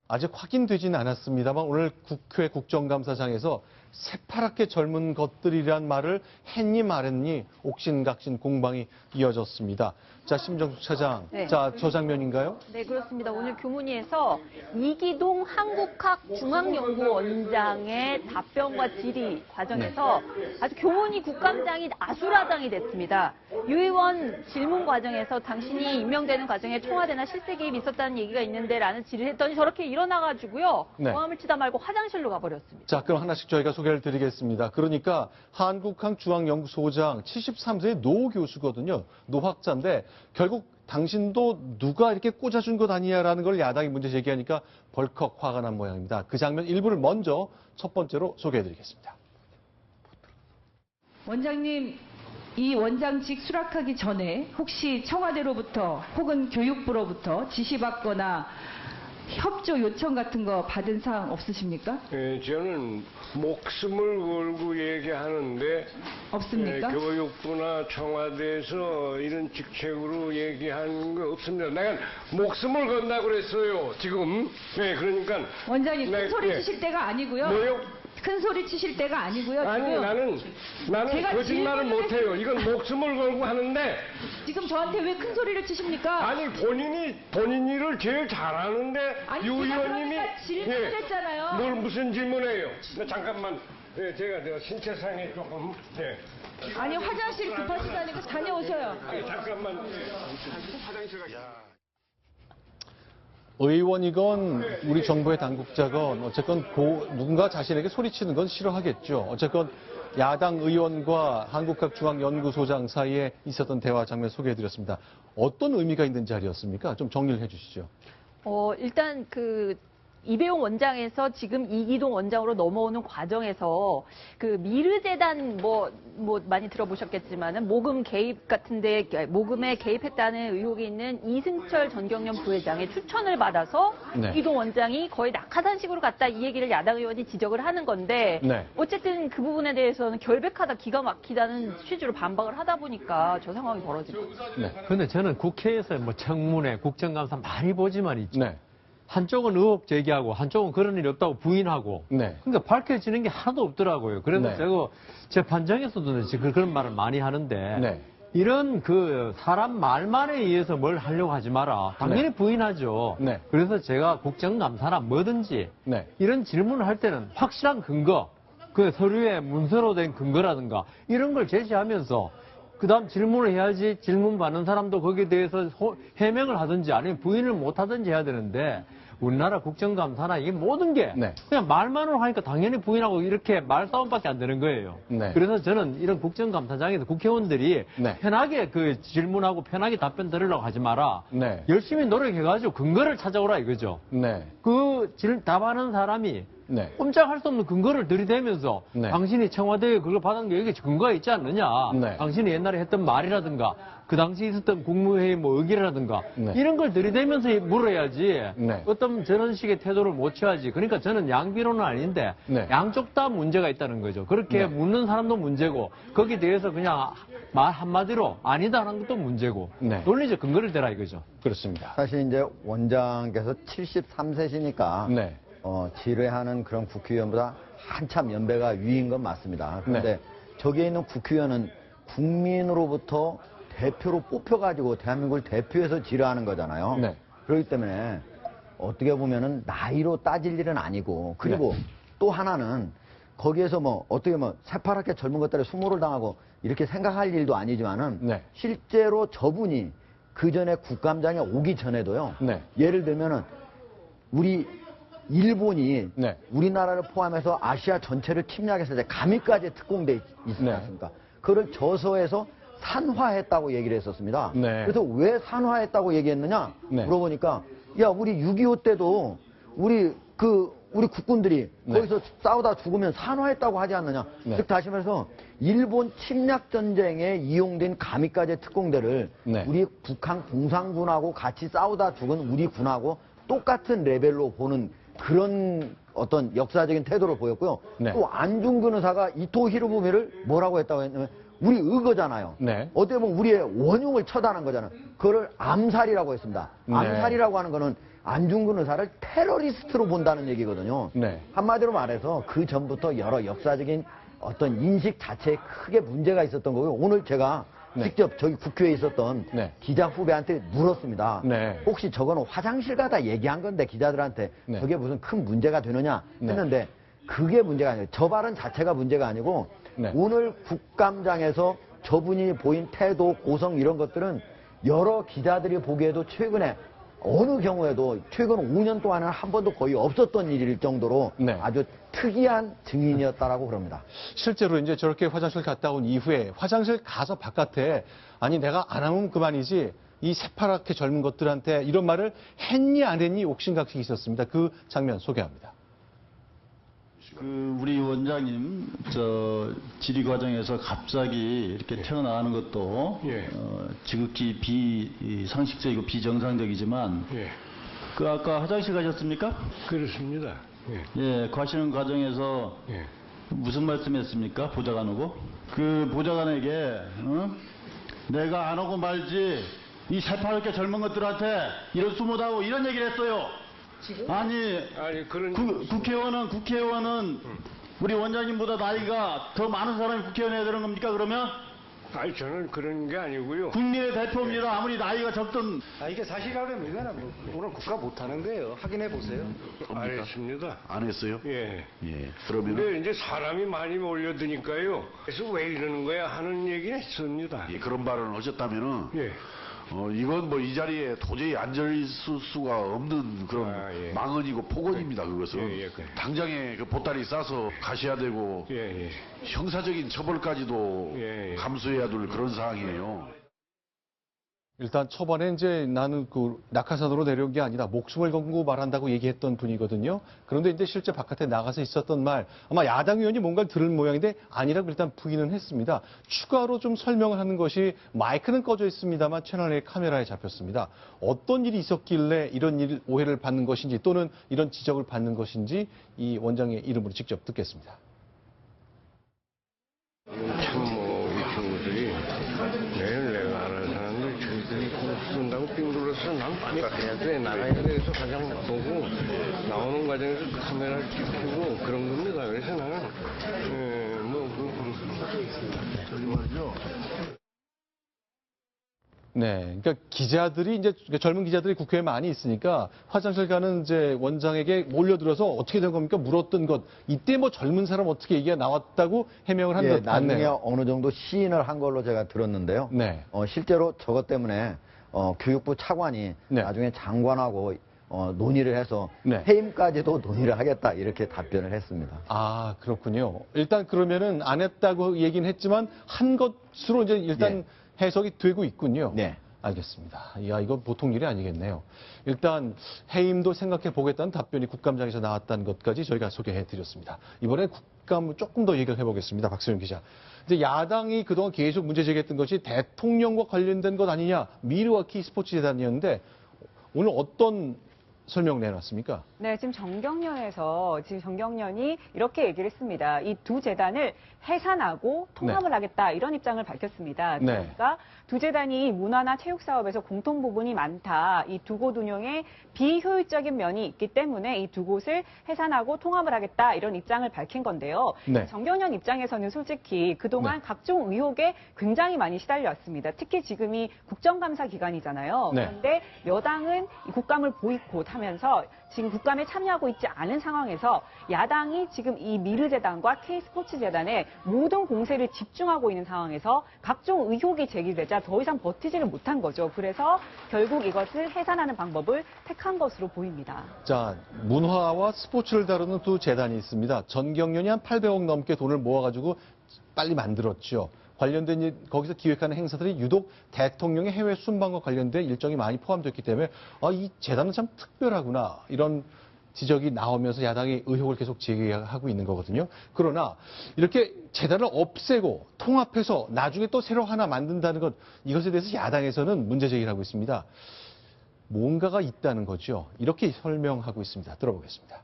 아직 확인되지는 않았습니다만 오늘 국회 국정감사장에서 새파랗게 젊은 것들이란 말을 했니 말했니 옥신각신 공방이 이어졌습니다. 자, 심정숙 차장. 네. 자, 저 장면인가요? 네, 그렇습니다. 오늘 교문위에서 이기동 한국학중앙연구원장의 답변과 질의 과정에서 아주 교문위 국감장이 아수라장이 됐습니다. 유 의원 질문 과정에서 당신이 임명되는 과정에 청와대나 실세 개입이 있었다는 얘기가 있는데 라는 질의를 했더니 저렇게 일어나가지고요. 네. 고함을 치다 말고 화장실로 가버렸습니다. 자, 그럼 하나씩 저희가 소개를 드리겠습니다. 그러니까 한국학중앙연구소장 73세의 노 교수거든요. 노 학자인데 결국 당신도 누가 이렇게 꽂아준 것 아니냐라는 걸 야당이 문제 제기하니까 벌컥 화가 난 모양입니다. 그 장면 일부를 먼저 첫 번째로 소개해드리겠습니다. 원장님, 이 원장직 수락하기 전에 혹시 청와대로부터 혹은 교육부로부터 지시받거나 협조 요청 같은 거 받은 사항 없으십니까? 예, 저는 목숨을 걸고 얘기하는데 없습니까? 교육부나 청와대에서 이런 직책으로 얘기하는 거 없습니다. 내가 목숨을 건다고 그랬어요. 지금. 예, 그러니까 원장님 큰 네, 소리 네. 치실 때가 아니고요. 뭐요? 큰 소리 치실 때가 아니고요. 아니 지금 나는 제가 거짓말을 질문을 못해요. 이건 목숨을 걸고 하는데 지금 저한테 왜 큰 소리를 치십니까? 아니 본인 일을 제일 잘하는데 아니, 유 제가 의원님이 그러니까 질문을 했잖아요. 뭘 무슨 질문해요? 잠깐만. 예, 제가 신체상에 조금 예. 아니 화장실 급하시다니까 다녀오셔요. 잠깐만. 의원이건 우리 정부의 당국자건 어쨌건 누군가 자신에게 소리치는 건 싫어하겠죠. 어쨌건 야당 의원과 한국학중앙연구소장 사이에 있었던 대화 장면 소개해드렸습니다. 어떤 의미가 있는 자리였습니까? 좀 정리를 해주시죠. 일단 이배용 원장에서 지금 이기동 원장으로 넘어오는 과정에서 미르재단 많이 들어보셨겠지만은 모금에 개입했다는 의혹이 있는 이승철 전경련 부회장의 추천을 받아서 네. 이기동 원장이 거의 낙하산식으로 갔다 이 얘기를 야당 의원이 지적을 하는 건데 네. 어쨌든 그 부분에 대해서는 결백하다 기가 막히다는 취지로 반박을 하다 보니까 저 상황이 벌어진 거죠. 네. 근데 저는 국회에서 청문회, 국정감사 많이 보지만 있죠. 네. 한쪽은 의혹 제기하고 한쪽은 그런 일이 없다고 부인하고. 네. 그러니까 밝혀지는 게 하나도 없더라고요. 그래서 네. 제 판정에서도 지금 그런 말을 많이 하는데. 네. 이런 사람 말만에 의해서 뭘 하려고 하지 마라. 당연히 네. 부인하죠. 네. 그래서 제가 국정감사나 뭐든지 네. 이런 질문을 할 때는 확실한 근거, 서류에 문서로 된 근거라든가 이런 걸 제시하면서 그다음 질문을 해야지 질문 받는 사람도 거기에 대해서 해명을 하든지 아니면 부인을 못 하든지 해야 되는데 우리나라 국정감사나 이게 모든 게 네. 그냥 말만으로 하니까 당연히 부인하고 이렇게 말싸움밖에 안 되는 거예요. 네. 그래서 저는 이런 국정감사장에서 국회의원들이 네. 편하게 질문하고 편하게 답변 들으려고 하지 마라. 네. 열심히 노력해가지고 근거를 찾아오라 이거죠. 네. 답하는 사람이 네. 꼼짝할 수 없는 근거를 들이대면서 네. 당신이 청와대에 그걸 받은 게 여기 근거가 있지 않느냐. 네. 당신이 옛날에 했던 말이라든가 그 당시 있었던 국무회의 의기라든가 네. 이런 걸 들이대면서 물어야지 네. 어떤 저런 식의 태도를 못 취하지. 그러니까 저는 양비론은 아닌데 네. 양쪽 다 문제가 있다는 거죠. 그렇게 네. 묻는 사람도 문제고 거기에 대해서 그냥 말 한마디로 아니다 하는 것도 문제고 네. 논리적 근거를 대라 이거죠. 그렇습니다. 사실 이제 원장께서 73세시니까 네. 지뢰하는 그런 국회의원보다 한참 연배가 위인 건 맞습니다. 그런데 네. 저기에 있는 국회의원은 국민으로부터 대표로 뽑혀가지고 대한민국을 대표해서 지뢰하는 거잖아요. 네. 그렇기 때문에 어떻게 보면은 나이로 따질 일은 아니고 그리고 네. 또 하나는 거기에서 어떻게 새파랗게 젊은 것들에 수모를 당하고 이렇게 생각할 일도 아니지만은 네. 실제로 저분이 그 전에 국감장에 오기 전에도요. 네. 예를 들면은 우리 일본이 네. 우리나라를 포함해서 아시아 전체를 침략했을 때 가미까지 특공대 있지 네. 않습니까? 그걸 저서에서 산화했다고 얘기를 했었습니다. 네. 그래서 왜 산화했다고 얘기했느냐 네. 물어보니까 야 우리 6.25 때도 우리 국군들이 네. 거기서 싸우다 죽으면 산화했다고 하지 않느냐. 네. 즉 다시 말해서 일본 침략 전쟁에 이용된 가미까지 특공대를 네. 우리 북한 공산군하고 같이 싸우다 죽은 우리 군하고 똑같은 레벨로 보는 그런 어떤 역사적인 태도를 보였고요. 네. 또 안중근 의사가 이토 히로부미를 뭐라고 했다고 했냐면 우리 의거잖아요. 네. 어떻게 보면 우리의 원흉을 처단한 거잖아요. 그거를 암살이라고 했습니다. 네. 암살이라고 하는 거는 안중근 의사를 테러리스트로 본다는 얘기거든요. 네. 한마디로 말해서 그 전부터 여러 역사적인 어떤 인식 자체에 크게 문제가 있었던 거고요. 오늘 제가 네. 직접 저기 국회에 있었던 네. 기자 후배한테 물었습니다. 네. 혹시 저거는 화장실 가다 얘기한 건데 기자들한테 네. 저게 무슨 큰 문제가 되느냐 네. 했는데 그게 문제가 아니에요. 저 발언 자체가 문제가 아니고 네. 오늘 국감장에서 저분이 보인 태도, 고성 이런 것들은 여러 기자들이 보기에도 최근에 어느 경우에도 최근 5년 동안은 한 번도 거의 없었던 일일 정도로 네. 아주 특이한 증인이었다라고 그럽니다. 실제로 이제 저렇게 화장실 갔다 온 이후에 화장실 가서 바깥에 아니 내가 안 하면 그만이지 이 새파랗게 젊은 것들한테 이런 말을 했니 안 했니 옥신각신이 있었습니다. 그 장면 소개합니다. 그 우리 원장님 저 질의 과정에서 갑자기 이렇게 튀어나가는 것도 예. 지극히 비상식적이고 비정상적이지만 예, 그 아까 화장실 가셨습니까? 그렇습니다. 예, 예, 가시는 과정에서 예. 무슨 말씀했습니까? 보좌관하고 그 보좌관에게 내가 안 오고 말지 이 새파랗게 젊은 것들한테 이런 수모하고 이런 얘기를 했어요. 아니 그런 국회의원은 우리 원장님보다 나이가 더 많은 사람이 국회의원 해야 되는 겁니까 그러면? 아니 저는 그런 게 아니고요. 국민의 대표입니다. 아무리 나이가 적든. 이게 사실이라면 이거는 뭐 오늘 국가 못하는 거예요. 확인해 보세요. 안 했습니다. 안 했어요? 예. 예. 그러면 근데 이제 사람이 많이 몰려드니까요. 그래서 왜 이러는 거야 하는 얘기는 했습니다. 예, 그런 발언을 하셨다면은 예. 이건 뭐 이 자리에 도저히 앉을 수가 없는 그런 예. 망언이고 폭언입니다. 그것은 예, 그래. 당장에 그 보따리 싸서 가셔야 되고 예, 예. 형사적인 처벌까지도 예, 예. 감수해야 될 그런 상황이에요. 일단 초반에 이제 나는 그 낙하산으로 내려온 게 아니다. 목숨을 걸고 말한다고 얘기했던 분이거든요. 그런데 이제 실제 바깥에 나가서 있었던 말, 아마 야당 의원이 뭔가를 들은 모양인데 아니라고 일단 부인은 했습니다. 추가로 좀 설명을 하는 것이 마이크는 꺼져 있습니다만 채널A 카메라에 잡혔습니다. 어떤 일이 있었길래 이런 일 오해를 받는 것인지 또는 이런 지적을 받는 것인지 이 원장의 이름으로 직접 듣겠습니다. 이 친구들이 내일 내가 알아서 하는데 저희들이 쓴다고 삥 둘러서 난 빨리 가야 돼 나가야 돼 그래서 가장 보고 나오는 과정에서 카메라를 찍히고 그런 겁니다. 그래서 나는 저기 말이죠. 네, 그러니까 기자들이 이제 젊은 기자들이 국회에 많이 있으니까 화장실 가는 이제 원장에게 몰려들어서 어떻게 된 겁니까? 물었던 것. 이때 뭐 젊은 사람 어떻게 얘기가 나왔다고 해명을 한 예, 것 나중에 같네요. 어느 정도 시인을 한 걸로 제가 들었는데요. 네. 실제로 저것 때문에 교육부 차관이 네. 나중에 장관하고 논의를 해서 네. 해임까지도 논의를 하겠다 이렇게 답변을 했습니다. 아, 그렇군요. 일단 그러면은 안 했다고 얘기는 했지만 한 것으로 이제 일단 해석이 되고 있군요. 네. 알겠습니다. 이야, 이거 보통 일이 아니겠네요. 일단 해임도 생각해 보겠다는 답변이 국감장에서 나왔다는 것까지 저희가 소개해 드렸습니다. 이번에 국감을 조금 더 얘기를 해보겠습니다. 박소영 기자. 이제 야당이 그동안 계속 문제 제기했던 것이 대통령과 관련된 것 아니냐, 미르와키 스포츠 재단이었는데 오늘 어떤 설명을 내놨습니까? 네, 지금 정경련이 이렇게 얘기를 했습니다. 이 두 재단을 해산하고 통합을 하겠다 이런 입장을 밝혔습니다. 네. 그러니까 두 재단이 문화나 체육 사업에서 공통 부분이 많다. 이 두 곳 운영에 비효율적인 면이 있기 때문에 이 두 곳을 해산하고 통합을 하겠다 이런 입장을 밝힌 건데요. 네. 정경련 입장에서는 솔직히 그동안 각종 의혹에 굉장히 많이 시달려 왔습니다. 특히 지금이 국정감사 기간이잖아요. 네. 그런데 여당은 이 국감을 보이콧하면서 지금 국감에 참여하고 있지 않은 상황에서 야당이 지금 이 미르재단과 K스포츠재단에 모든 공세를 집중하고 있는 상황에서 각종 의혹이 제기되자 더 이상 버티지를 못한 거죠. 그래서 결국 이것을 해산하는 방법을 택한 것으로 보입니다. 자, 문화와 스포츠를 다루는 두 재단이 있습니다. 전경련이 한 800억 넘게 돈을 모아가지고 빨리 만들었죠. 관련된 거기서 기획하는 행사들이 유독 대통령의 해외 순방과 관련된 일정이 많이 포함됐기 때문에 이 재단은 참 특별하구나 이런 지적이 나오면서 야당이 의혹을 계속 제기하고 있는 거거든요. 그러나 이렇게 재단을 없애고 통합해서 나중에 또 새로 하나 만든다는 것 이것에 대해서 야당에서는 문제 제기를 하고 있습니다. 뭔가가 있다는 거죠. 이렇게 설명하고 있습니다. 들어보겠습니다.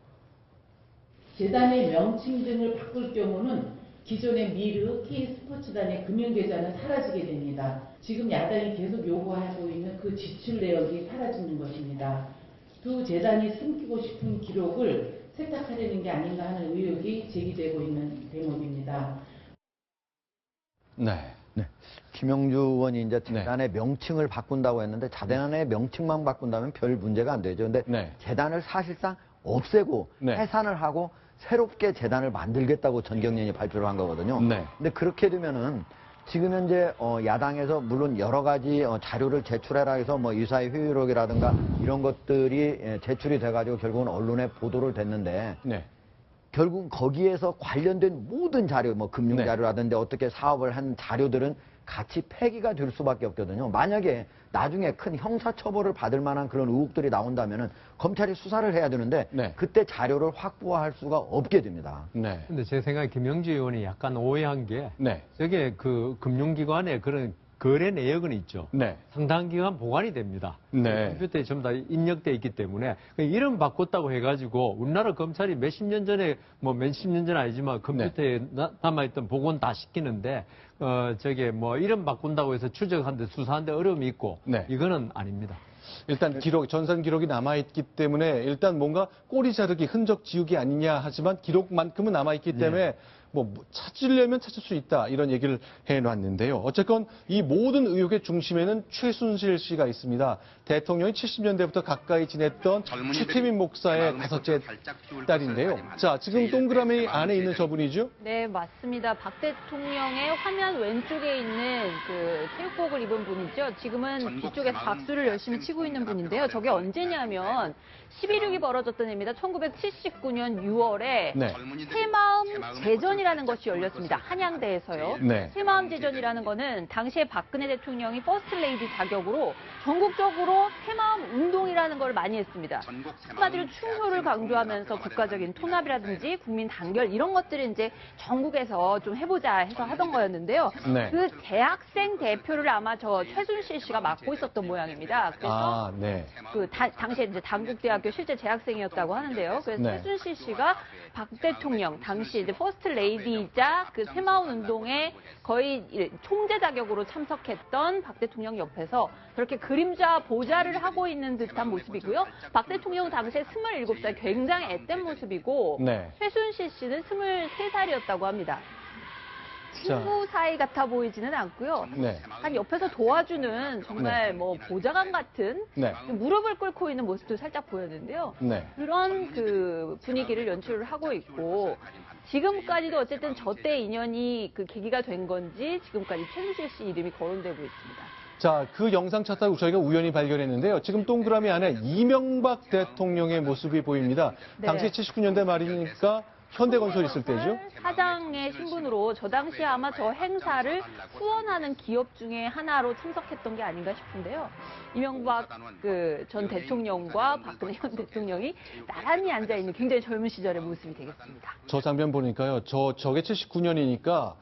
재단의 명칭 등을 바꿀 경우는 기존의 미르, K스포츠단의 금융계좌는 사라지게 됩니다. 지금 야당이 계속 요구하고 있는 그 지출 내역이 사라지는 것입니다. 두 재단이 숨기고 싶은 기록을 세탁하려는 게 아닌가 하는 의혹이 제기되고 있는 대목입니다. 네. 네. 김영주 의원이 이제 재단의 명칭을 바꾼다고 했는데 재단의 명칭만 바꾼다면 별 문제가 안 되죠. 근데 네. 재단을 사실상 없애고 네. 해산을 하고 새롭게 재단을 만들겠다고 전경련이 발표를 한 거거든요. 네. 근데 그렇게 되면은 지금 현재 야당에서 물론 여러 가지 자료를 제출해라 해서 뭐 유사의 회의록이라든가 이런 것들이 제출이 돼가지고 결국은 언론에 보도를 됐는데 네. 결국 거기에서 관련된 모든 자료, 뭐 금융 네. 자료라든지 어떻게 사업을 한 자료들은 같이 폐기가 될 수밖에 없거든요. 만약에 나중에 큰 형사처벌을 받을 만한 그런 의혹들이 나온다면은 검찰이 수사를 해야 되는데 네. 그때 자료를 확보할 수가 없게 됩니다. 네. 근데 제 생각에 김영주 의원이 약간 오해한 게 네. 저게 그 금융기관에 그런 거래 내역은 있죠. 네. 상당 기간 보관이 됩니다. 네. 컴퓨터에 전부 다 입력돼 있기 때문에 이름 바꿨다고 해가지고 우리나라 검찰이 몇십 년 전에 뭐 몇십 년 전 아니지만 컴퓨터에 남아있던 복원 다 시키는데 저게 뭐 이름 바꾼다고 해서 추적하는데 수사하는데 어려움이 있고 네. 이거는 아닙니다. 일단 기록, 전산 기록이 남아있기 때문에 일단 뭔가 꼬리 자르기, 흔적 지우기 아니냐 하지만 기록만큼은 남아있기 때문에 뭐 찾으려면 찾을 수 있다 이런 얘기를 해놨는데요. 어쨌건 이 모든 의혹의 중심에는 최순실 씨가 있습니다. 대통령이 70년대부터 가까이 지냈던 최태민 목사의 5째 딸인데요. 자, 지금 동그라미 안에 있는 저분이죠? 네, 맞습니다. 박 대통령의 화면 왼쪽에 있는 그 체육복을 입은 분이죠. 지금은 뒤쪽에서 박수를 열심히 치고 있는 분인데요. 저게 언제냐면 11.6이 벌어졌던 해입니다. 1979년 6월에 네. 새마음 제전이라는 것이 열렸습니다. 한양대에서요. 네. 새마음 제전이라는 거는 당시에 박근혜 대통령이 퍼스트레이디 자격으로 전국적으로 새마음 운동이라는 걸 많이 했습니다. 한마디로 충효를 강조하면서 국가적인 통합이라든지 국민 단결 이런 것들을 이제 전국에서 좀 해보자 해서 하던 거였는데요. 네. 그 대학생 대표를 아마 저 최순실 씨가 맡고 있었던 모양입니다. 그래서 네. 그 당시에 이제 단국대학교 실제 재학생이었다고 하는데요. 그래서 네. 최순실 씨가 박 대통령 당시 이제 퍼스트 레이디이자 그 새마을 운동에 거의 총재 자격으로 참석했던 박 대통령 옆에서 그렇게 그림자 보좌를 하고 있는 듯한 모습이고요. 박 대통령 당시에 27살 굉장히 앳된 모습이고 네. 최순실 씨는 23살이었다고 합니다. 친구 사이 같아 보이지는 않고요. 네. 한 옆에서 도와주는 정말 뭐 보좌관 같은 네. 무릎을 꿇고 있는 모습도 살짝 보였는데요. 네. 그런 그 분위기를 연출을 하고 있고 지금까지도 어쨌든 저때 인연이 그 계기가 된 건지 지금까지 최순실 씨 이름이 거론되고 있습니다. 자, 그 영상 찾다가 저희가 우연히 발견했는데요. 지금 동그라미 안에 이명박 대통령의 모습이 보입니다. 네. 당시 79년대 말이니까 현대건설 있을 때죠. 사장의 신분으로 저 당시에 아마 저 행사를 후원하는 기업 중에 하나로 참석했던 게 아닌가 싶은데요. 이명박 그 전 대통령과 박근혜 현 대통령이 나란히 앉아있는 굉장히 젊은 시절의 모습이 되겠습니다. 저 장면 보니까요. 저게 79년이니까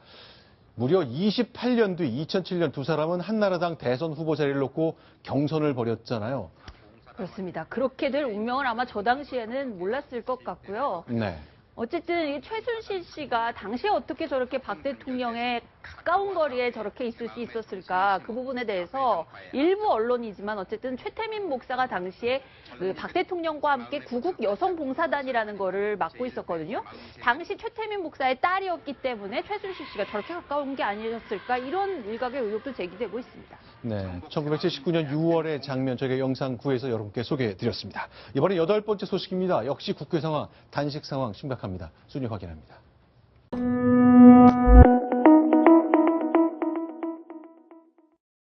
무려 28년 뒤 2007년 두 사람은 한나라당 대선 후보 자리를 놓고 경선을 벌였잖아요. 그렇습니다. 그렇게 될 운명을 아마 저 당시에는 몰랐을 것 같고요. 네. 어쨌든 이 최순실 씨가 당시에 어떻게 저렇게 박 대통령의 가까운 거리에 저렇게 있을 수 있었을까 그 부분에 대해서 일부 언론이지만 어쨌든 최태민 목사가 당시에 그 박 대통령과 함께 구국 여성봉사단이라는 거를 맡고 있었거든요. 당시 최태민 목사의 딸이었기 때문에 최순실 씨가 저렇게 가까운 게 아니었을까 이런 일각의 의혹도 제기되고 있습니다. 네, 1979년 6월의 장면 저희가 영상 구해서 여러분께 소개해드렸습니다. 이번에 8번째 소식입니다. 역시 국회 상황, 단식 상황 심각합니다. 순위 확인합니다.